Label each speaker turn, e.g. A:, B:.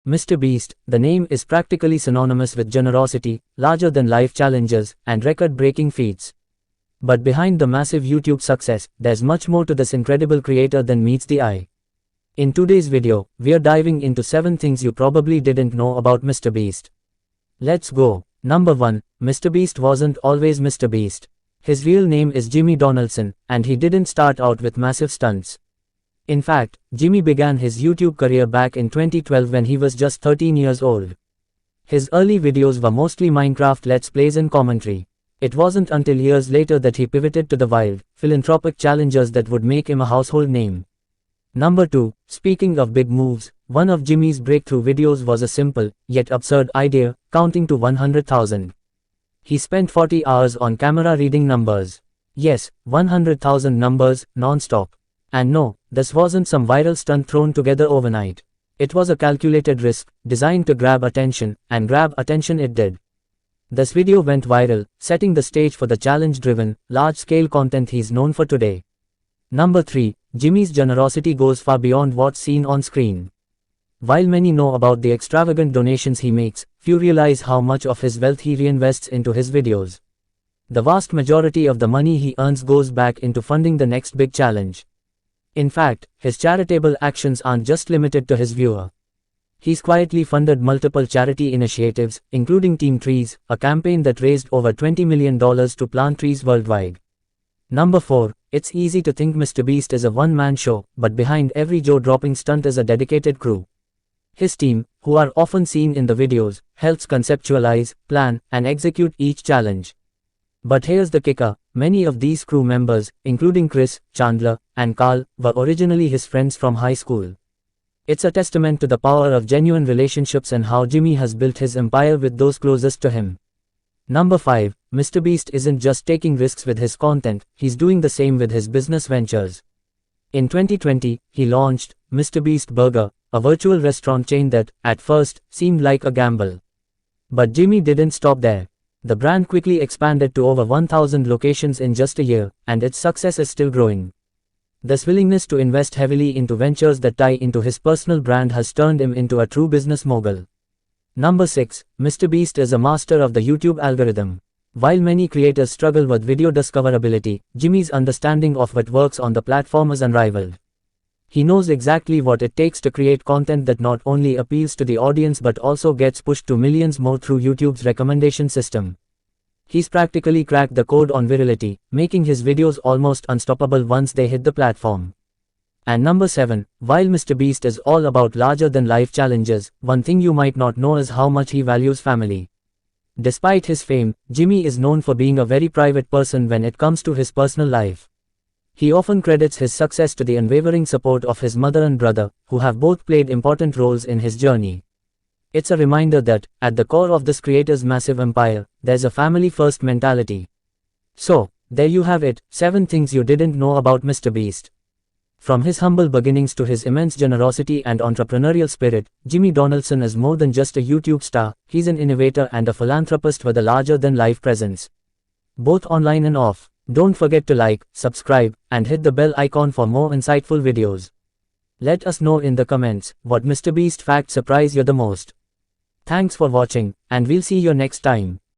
A: Mr. Beast, the name is practically synonymous with generosity, larger-than-life challenges, and record-breaking feats. But behind the massive YouTube success, there's much more to this incredible creator than meets the eye. In today's video, we're diving into 7 things you probably didn't know about Mr. Beast. Let's go. Number 1. Mr. Beast wasn't always Mr. Beast. His real name is Jimmy Donaldson, and he didn't start out with massive stunts. In fact, Jimmy began his YouTube career back in 2012 when he was just 13 years old. His early videos were mostly Minecraft Let's Plays and commentary. It wasn't until years later that he pivoted to the wild, philanthropic challenges that would make him a household name. Number 2. Speaking of big moves, one of Jimmy's breakthrough videos was a simple, yet absurd idea, counting to 100,000. He spent 40 hours on camera reading numbers. Yes, 100,000 numbers, non-stop. And no, this wasn't some viral stunt thrown together overnight. It was a calculated risk, designed to grab attention, and grab attention it did. This video went viral, setting the stage for the challenge-driven, large-scale content he's known for today. Number 3. Jimmy's generosity goes far beyond what's seen on screen. While many know about the extravagant donations he makes, few realize how much of his wealth he reinvests into his videos. The vast majority of the money he earns goes back into funding the next big challenge. In fact, his charitable actions aren't just limited to his viewer. He's quietly funded multiple charity initiatives, including Team Trees, a campaign that raised over $20 million to plant trees worldwide. Number 4. It's easy to think Mr. Beast is a one-man show, but behind every jaw-dropping stunt is a dedicated crew. His team, who are often seen in the videos, helps conceptualize, plan, and execute each challenge. But here's the kicker, many of these crew members, including Chris, Chandler, and Carl, were originally his friends from high school. It's a testament to the power of genuine relationships and how Jimmy has built his empire with those closest to him. Number 5. Mr. Beast isn't just taking risks with his content, he's doing the same with his business ventures. In 2020, he launched Mr. Beast Burger, a virtual restaurant chain that, at first, seemed like a gamble. But Jimmy didn't stop there. The brand quickly expanded to over 1,000 locations in just a year, and its success is still growing. This willingness to invest heavily into ventures that tie into his personal brand has turned him into a true business mogul. Number 6. Mr. Beast is a master of the YouTube algorithm. While many creators struggle with video discoverability, Jimmy's understanding of what works on the platform is unrivaled. He knows exactly what it takes to create content that not only appeals to the audience but also gets pushed to millions more through YouTube's recommendation system. He's practically cracked the code on virality, making his videos almost unstoppable once they hit the platform. And number 7, while Mr. Beast is all about larger-than-life challenges, one thing you might not know is how much he values family. Despite his fame, Jimmy is known for being a very private person when it comes to his personal life. He often credits his success to the unwavering support of his mother and brother, who have both played important roles in his journey. It's a reminder that, at the core of this creator's massive empire, there's a family-first mentality. So, there you have it, 7 things you didn't know about Mr. Beast. From his humble beginnings to his immense generosity and entrepreneurial spirit, Jimmy Donaldson is more than just a YouTube star, he's an innovator and a philanthropist with a larger-than-life presence. Both online and off. Don't forget to like, subscribe, and hit the bell icon for more insightful videos. Let us know in the comments, what Mr. Beast fact surprised you the most. Thanks for watching, and we'll see you next time.